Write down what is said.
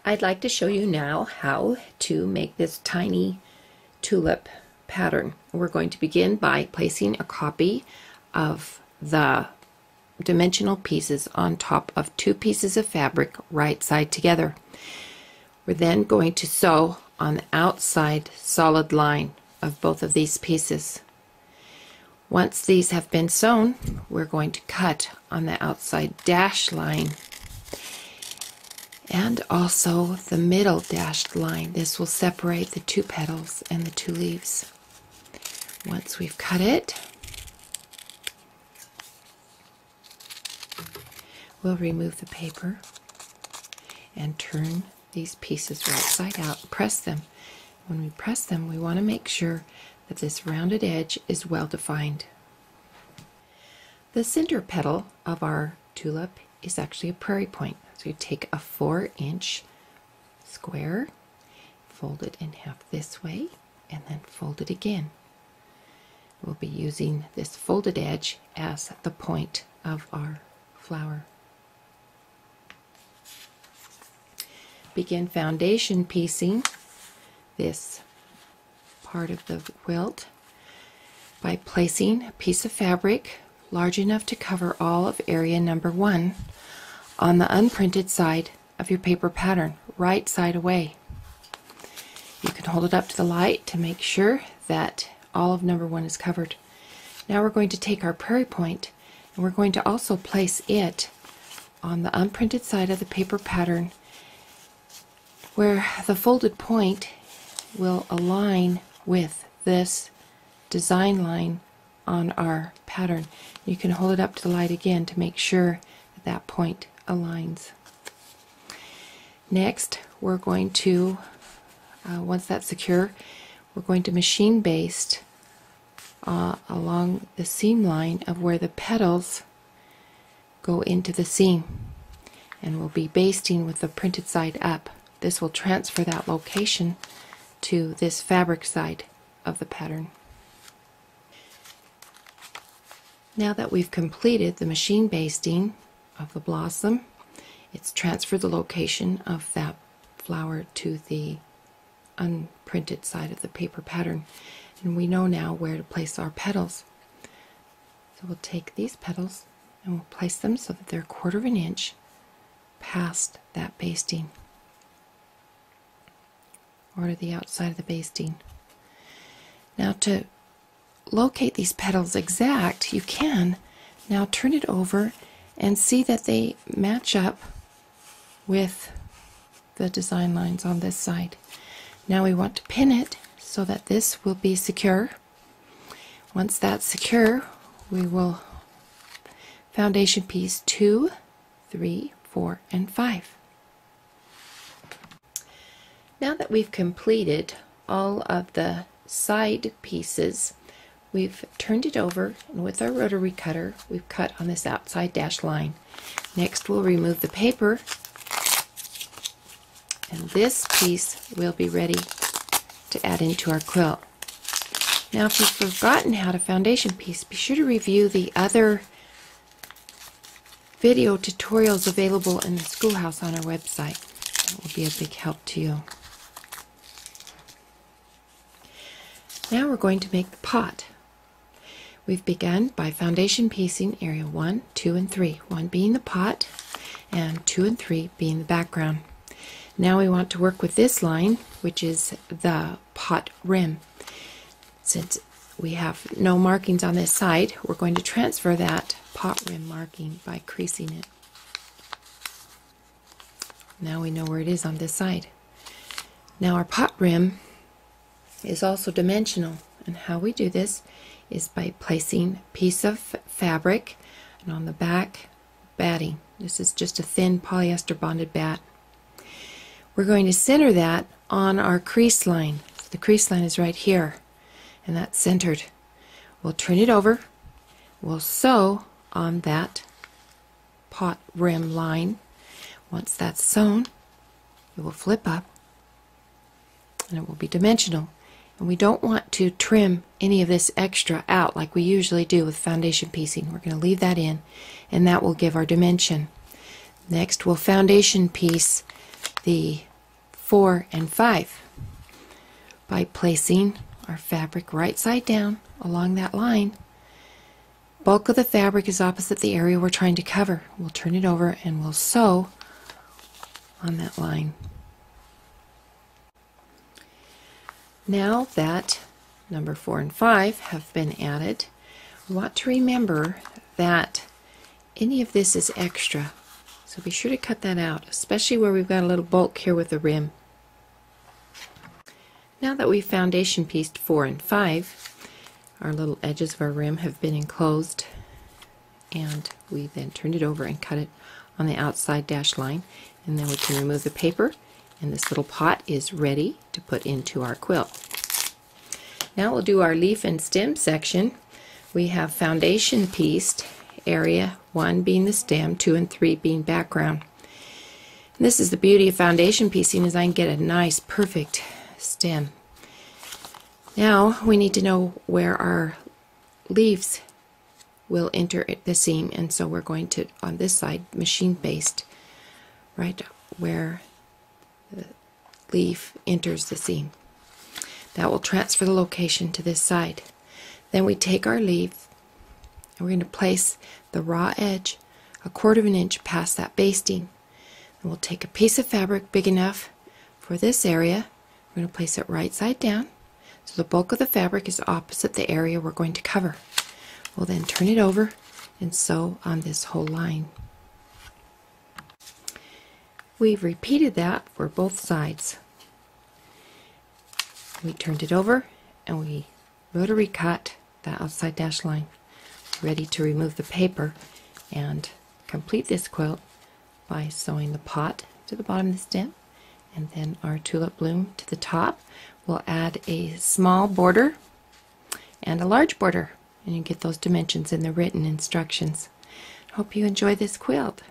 I'd like to show you now how to make this tiny tulip pattern. We're going to begin by placing a copy of the dimensional pieces on top of two pieces of fabric right side together. We're then going to sew on the outside solid line of both of these pieces. Once these have been sewn, we're going to cut on the outside dash line and also the middle dashed line. This will separate the two petals and the two leaves. Once we've cut it, we'll remove the paper and turn these pieces right side out and press them. When we press them, we want to make sure that this rounded edge is well defined. The center petal of our tulip is actually a prairie point. So you take a 4-inch square, fold it in half this way, and then fold it again. We'll be using this folded edge as the point of our flower. Begin foundation piecing this part of the quilt by placing a piece of fabric large enough to cover all of area number 1 on the unprinted side of your paper pattern, right side away. You can hold it up to the light to make sure that all of number 1 is covered. Now we're going to take our prairie point and we're going to also place it on the unprinted side of the paper pattern where the folded point will align with this design line on our pattern. You can hold it up to the light again to make sure that that point aligns. Next, we're going to, once that's secure, we're going to machine baste along the seam line of where the petals go into the seam, and we'll be basting with the printed side up. This will transfer that location to this fabric side of the pattern. Now that we've completed the machine basting of the blossom, it's transferred the location of that flower to the unprinted side of the paper pattern, and we know now where to place our petals. So we'll take these petals and we'll place them so that they're 1/4 of an inch past that basting, or to the outside of the basting. Now to locate these petals exact, you can now turn it over and see that they match up with the design lines on this side. Now we want to pin it so that this will be secure. Once that's secure, we will foundation piece 2, 3, 4, and 5. Now that we've completed all of the side pieces, we've turned it over, and with our rotary cutter, we've cut on this outside dash line. Next, we'll remove the paper, and this piece will be ready to add into our quilt. Now, if you've forgotten how to foundation piece, be sure to review the other video tutorials available in the schoolhouse on our website. That will be a big help to you. Now we're going to make the pot. We've begun by foundation piecing area 1, 2, and 3. 1 being the pot, and 2 and 3 being the background. Now we want to work with this line, which is the pot rim. Since we have no markings on this side, we're going to transfer that pot rim marking by creasing it. Now we know where it is on this side. Now our pot rim is also dimensional, and how we do this is by placing a piece of fabric and on the back batting. This is just a thin polyester bonded bat. We're going to center that on our crease line. So the crease line is right here, and that's centered. We'll turn it over, we'll sew on that pot rim line. Once that's sewn, it will flip up and it will be dimensional. And we don't want to trim any of this extra out like we usually do with foundation piecing. We're going to leave that in, and that will give our dimension. Next, we'll foundation piece the 4 and 5 by placing our fabric right side down along that line. Bulk of the fabric is opposite the area we're trying to cover. We'll turn it over and we'll sew on that line. Now that number 4 and 5 have been added, we want to remember that any of this is extra. So be sure to cut that out, especially where we've got a little bulk here with the rim. Now that we've foundation pieced 4 and 5, our little edges of our rim have been enclosed, and we then turned it over and cut it on the outside dash line, and then we can remove the paper, and this little pot is ready to put into our quilt. Now we'll do our leaf and stem section. We have foundation pieced area 1 being the stem, 2 and 3 being background. And this is the beauty of foundation piecing, is I can get a nice perfect stem. Now we need to know where our leaves will enter the seam, and so we're going to, on this side, machine baste right where the leaf enters the seam. That will transfer the location to this side. Then we take our leaf and we're going to place the raw edge 1/4 of an inch past that basting. And we'll take a piece of fabric big enough for this area. We're going to place it right side down so the bulk of the fabric is opposite the area we're going to cover. We'll then turn it over and sew on this whole line. We've repeated that for both sides. We turned it over and we rotary cut that outside dash line. Ready to remove the paper and complete this quilt by sewing the pot to the bottom of the stem and then our tulip bloom to the top. We'll add a small border and a large border, and you get those dimensions in the written instructions. Hope you enjoy this quilt.